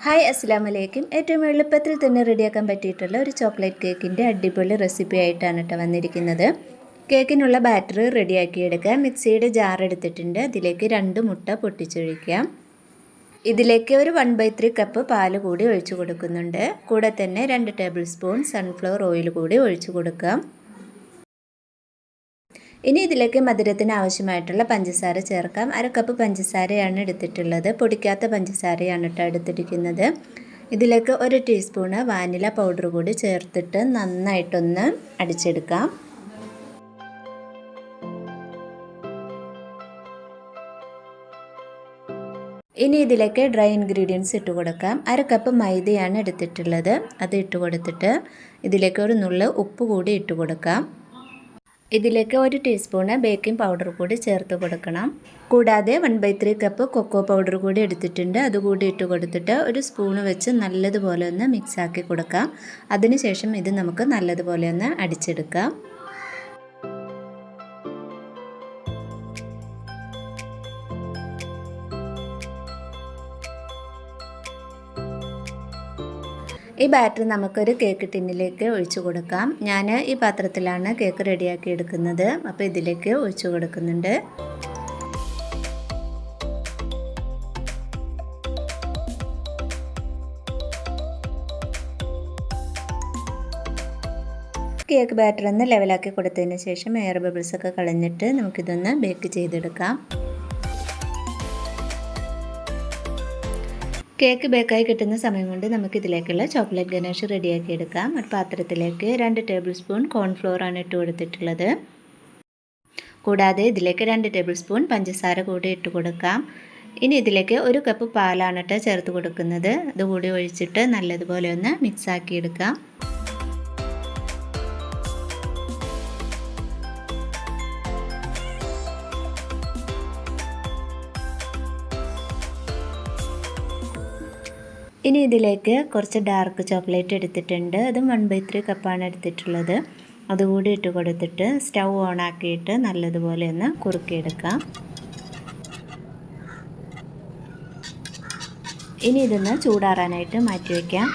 Hi അസ്സലാമലൈക്കും. ഏറ്റവും എളുപ്പത്തിൽ തന്നെ റെഡിയാക്കാൻ പറ്റിയിട്ടുള്ള ഒരു ചോക്ലേറ്റ് കേക്കിൻ്റെ അടിപൊളി റെസിപ്പി ആയിട്ടാണ് കേട്ടോ വന്നിരിക്കുന്നത്. കേക്കിനുള്ള ബാറ്റർ റെഡിയാക്കിയെടുക്കുക. മിക്സിയുടെ ജാർ എടുത്തിട്ടുണ്ട്. അതിലേക്ക് 2 മുട്ട പൊട്ടിച്ചൊഴിക്കാം. ഇതിലേക്ക് ഒരു 1/3 കപ്പ് പാല് കൂടി ഒഴിച്ചു കൊടുക്കുന്നുണ്ട്. കൂടെ തന്നെ 2 ടേബിൾ സ്പൂൺ സൺഫ്ലവർ ഓയിൽ കൂടി ഒഴിച്ചു കൊടുക്കാം. ഇനി ഇതിലേക്ക് മധുരത്തിന് ആവശ്യമായിട്ടുള്ള പഞ്ചസാര ചേർക്കാം. 1 കപ്പ് പഞ്ചസാരയാണ് എടുത്തിട്ടുള്ളത്. പൊടിക്കാത്ത പഞ്ചസാരയാണ് കേട്ടോ എടുത്തിരിക്കുന്നത്. ഇതിലേക്ക് 1 ടീസ്പൂണ് വാനില പൗഡർ കൂടി ചേർത്തിട്ട് നന്നായിട്ടൊന്ന് അടിച്ചെടുക്കാം. ഇനി ഇതിലേക്ക് ഡ്രൈ ഇൻഗ്രീഡിയൻസ് ഇട്ട് കൊടുക്കാം. 1 കപ്പ് മൈദയാണ് എടുത്തിട്ടുള്ളത്. അത് ഇട്ട് കൊടുത്തിട്ട് ഇതിലേക്ക് ഒരു നുള്ള് ഉപ്പ് കൂടി ഇട്ട് കൊടുക്കാം. ഇതിലേക്ക് 1 ടീസ്പൂണ് ബേക്കിംഗ് പൗഡർ കൂടി ചേർത്ത് കൊടുക്കണം. കൂടാതെ 1/3 കപ്പ് കൊക്കോ പൗഡർ കൂടി എടുത്തിട്ടുണ്ട്. അതുകൂടി ഇട്ട് കൊടുത്തിട്ട് ഒരു സ്പൂണ് വെച്ച് നല്ലതുപോലെ ഒന്ന് മിക്സാക്കി കൊടുക്കാം. അതിനുശേഷം ഇത് നമുക്ക് നല്ലതുപോലെ ഒന്ന് അടിച്ചെടുക്കാം. ഈ ബാറ്റർ നമുക്കൊരു കേക്ക് ടിന്നിലേക്ക് ഒഴിച്ചു കൊടുക്കാം. ഞാൻ ഈ പാത്രത്തിലാണ് കേക്ക് റെഡിയാക്കി എടുക്കുന്നത്. അപ്പോൾ ഇതിലേക്ക് ഒഴിച്ചു കൊടുക്കുന്നുണ്ട്. കേക്ക് ബാറ്റർ ഒന്ന് ലെവലാക്കി കൊടുത്തതിന് ശേഷം എയർ ബബിൾസൊക്കെ കളഞ്ഞിട്ട് നമുക്കിതൊന്ന് ബേക്ക് ചെയ്തെടുക്കാം. കേക്ക് ബേക്കായി കിട്ടുന്ന സമയം കൊണ്ട് നമുക്കിതിലേക്കുള്ള ചോക്ലേറ്റ് ഗനാഷ് റെഡിയാക്കി എടുക്കാം. ഒരു പാത്രത്തിലേക്ക് 2 ടേബിൾ സ്പൂൺ കോൺഫ്ലോർ ആണ് ഇട്ട് കൊടുത്തിട്ടുള്ളത്. കൂടാതെ ഇതിലേക്ക് 2 ടേബിൾ സ്പൂൺ പഞ്ചസാര കൂടി ഇട്ട് കൊടുക്കാം. ഇനി ഇതിലേക്ക് 1 കപ്പ് പാലാണ് കേട്ടോ ചേർത്ത് കൊടുക്കുന്നത്. അതുകൂടി ഒഴിച്ചിട്ട് നല്ലതുപോലെ ഒന്ന് മിക്സാക്കി എടുക്കാം. ഇനി ഇതിലേക്ക് കുറച്ച് ഡാർക്ക് ചോക്ലേറ്റ് എടുത്തിട്ടുണ്ട്. അതും 1/3 കപ്പാണ് എടുത്തിട്ടുള്ളത്. അതുകൂടി ഇട്ട് കൊടുത്തിട്ട് സ്റ്റൗ ഓൺ ആക്കിയിട്ട് നല്ലതുപോലെ ഒന്ന് കുറുക്കിയെടുക്കാം. ഇനി ഇതൊന്ന് ചൂടാറാനായിട്ട് മാറ്റി വയ്ക്കാം.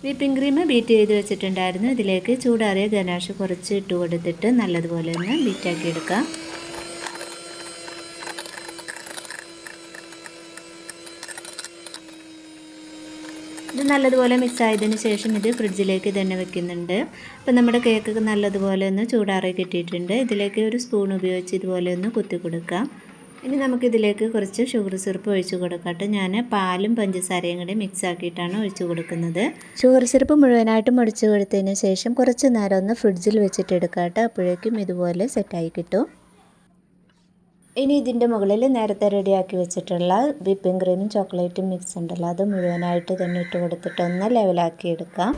വിപ്പിംഗ് ക്രീം ബീറ്റ് ചെയ്ത് വെച്ചിട്ടുണ്ടായിരുന്നു. ഇതിലേക്ക് ചൂടാറിയ ഗനാഷ് കുറച്ച് ഇട്ട് കൊടുത്തിട്ട് നല്ലതുപോലെ ഒന്ന് ബീറ്റാക്കി എടുക്കാം. ഇത് നല്ലതുപോലെ മിക്സ് ആയതിന് ശേഷം ഇത് ഫ്രിഡ്ജിലേക്ക് തന്നെ വെക്കുന്നുണ്ട്. അപ്പോൾ നമ്മുടെ കേക്ക് നല്ലതുപോലെ ഒന്ന് ചൂടാറി കിട്ടിയിട്ടുണ്ട്. ഇതിലേക്ക് ഒരു സ്പൂൺ ഉപയോഗിച്ച് ഇതുപോലെ ഒന്ന് കുത്തി കൊടുക്കാം. ഇനി നമുക്കിതിലേക്ക് കുറച്ച് ഷുഗർ സിറപ്പ് ഒഴിച്ച് കൊടുക്കട്ടെ. ഞാൻ പാലും പഞ്ചസാരയും കൂടി മിക്സ് ആക്കിയിട്ടാണ് ഒഴിച്ച് കൊടുക്കുന്നത്. ഷുഗർ സിറപ്പ് മുഴുവനായിട്ടും ഒഴിച്ച് കൊടുത്തതിന് ശേഷം കുറച്ച് നേരം ഒന്ന് ഫ്രിഡ്ജിൽ വെച്ചിട്ട് എടുക്കട്ടെ. അപ്പോഴേക്കും ഇതുപോലെ സെറ്റായി കിട്ടും. ഇനി ഇതിൻ്റെ മുകളിൽ നേരത്തെ റെഡിയാക്കി വെച്ചിട്ടുള്ള വിപ്പിംഗ് ക്രീമും ചോക്ലേറ്റും മിക്സ് ഉണ്ടല്ലോ, അത് മുഴുവനായിട്ട് തന്നെ ഇട്ട് കൊടുത്തിട്ട് ഒന്ന് ലെവലാക്കി എടുക്കാം.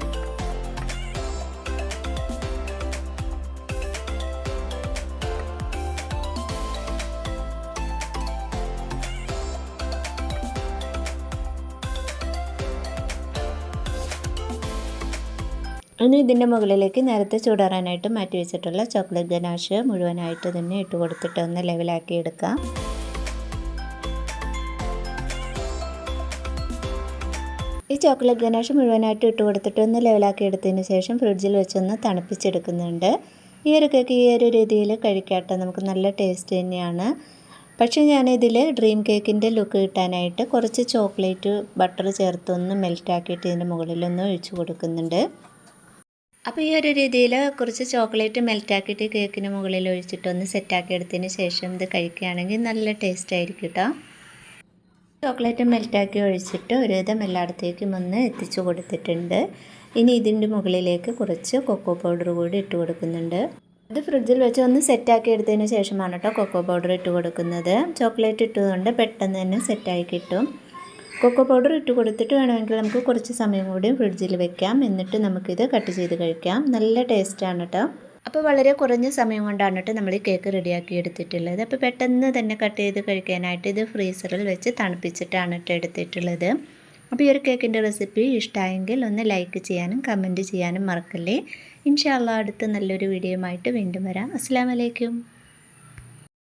ഇനി ഇതിൻ്റെ മുകളിലേക്ക് നേരത്തെ ചൂടാറാനായിട്ട് മാറ്റി വെച്ചിട്ടുള്ള ചോക്ലേറ്റ് ഗനാഷ് മുഴുവനായിട്ട് തന്നെ ഇട്ട് കൊടുത്തിട്ട് ഒന്ന് ലെവലാക്കി എടുക്കാം. ഈ ചോക്ലേറ്റ് ഗനാഷ് മുഴുവനായിട്ട് ഇട്ട് കൊടുത്തിട്ട് ഒന്ന് ലെവലാക്കി എടുത്തതിന് ശേഷം ഫ്രിഡ്ജിൽ വെച്ചൊന്ന് തണുപ്പിച്ചെടുക്കുന്നുണ്ട്. ഈ ഒരു കേക്ക് ഈ ഒരു രീതിയിൽ കഴിക്കാട്ടെ, നമുക്ക് നല്ല ടേസ്റ്റ് തന്നെയാണ്. പക്ഷേ ഞാനിതിൽ ഡ്രീം കേക്കിൻ്റെ ലുക്ക് കിട്ടാനായിട്ട് കുറച്ച് ചോക്ലേറ്റ് ബട്ടർ ചേർത്തൊന്ന് മെൽറ്റാക്കിയിട്ട് ഇതിൻ്റെ മുകളിലൊന്ന് ഒഴിച്ചു കൊടുക്കുന്നുണ്ട്. അപ്പോൾ ഈ ഒരു രീതിയിൽ കുറച്ച് ചോക്ലേറ്റ് മെൽറ്റാക്കിയിട്ട് കേക്കിന് മുകളിൽ ഒഴിച്ചിട്ടൊന്ന് സെറ്റാക്കി എടുത്തതിന് ശേഷം ഇത് കഴിക്കുകയാണെങ്കിൽ നല്ല ടേസ്റ്റ് ആയിരിക്കും കേട്ടോ. ചോക്ലേറ്റ് മെൽറ്റാക്കി ഒഴിച്ചിട്ട് ഒരുവിധം എല്ലായിടത്തേക്കും ഒന്ന് എത്തിച്ചു കൊടുത്തിട്ടുണ്ട്. ഇനി ഇതിൻ്റെ മുകളിലേക്ക് കുറച്ച് കൊക്കോ പൗഡർ കൂടി ഇട്ട് കൊടുക്കുന്നുണ്ട്. ഇത് ഫ്രിഡ്ജിൽ വെച്ച് ഒന്ന് സെറ്റാക്കി എടുത്തതിന് ശേഷമാണ് കേട്ടോ കൊക്കോ പൗഡർ ഇട്ട് കൊടുക്കുന്നത്. ചോക്ലേറ്റ് ഇട്ടതുകൊണ്ട് പെട്ടെന്ന് തന്നെ സെറ്റായി കിട്ടും. കൊക്കോ പൗഡർ ഇട്ട് കൊടുത്തിട്ട് വേണമെങ്കിൽ നമുക്ക് കുറച്ച് സമയം കൂടി ഫ്രിഡ്ജിൽ വെക്കാം. എന്നിട്ട് നമുക്കിത് കട്ട് ചെയ്ത് കഴിക്കാം. നല്ല ടേസ്റ്റാണ് കേട്ടോ. അപ്പോൾ വളരെ കുറഞ്ഞ സമയം കൊണ്ടാണ് കേട്ടോ നമ്മൾ ഈ കേക്ക് റെഡിയാക്കി എടുത്തിട്ടുള്ളത്. അപ്പോൾ പെട്ടെന്ന് തന്നെ കട്ട് ചെയ്ത് കഴിക്കാനായിട്ട് ഇത് ഫ്രീസറിൽ വെച്ച് തണുപ്പിച്ചിട്ടാണ് കേട്ടോ എടുത്തിട്ടുള്ളത്. അപ്പോൾ ഈ ഒരു കേക്കിൻ്റെ റെസിപ്പി ഇഷ്ടമായെങ്കിൽ ഒന്ന് ലൈക്ക് ചെയ്യാനും കമൻറ്റ് ചെയ്യാനും മറക്കല്ലേ. ഇൻഷാ അല്ലാഹ് അടുത്ത നല്ലൊരു വീഡിയോയുമായിട്ട് വീണ്ടും വരാം. അസ്സലാമു അലൈക്കും.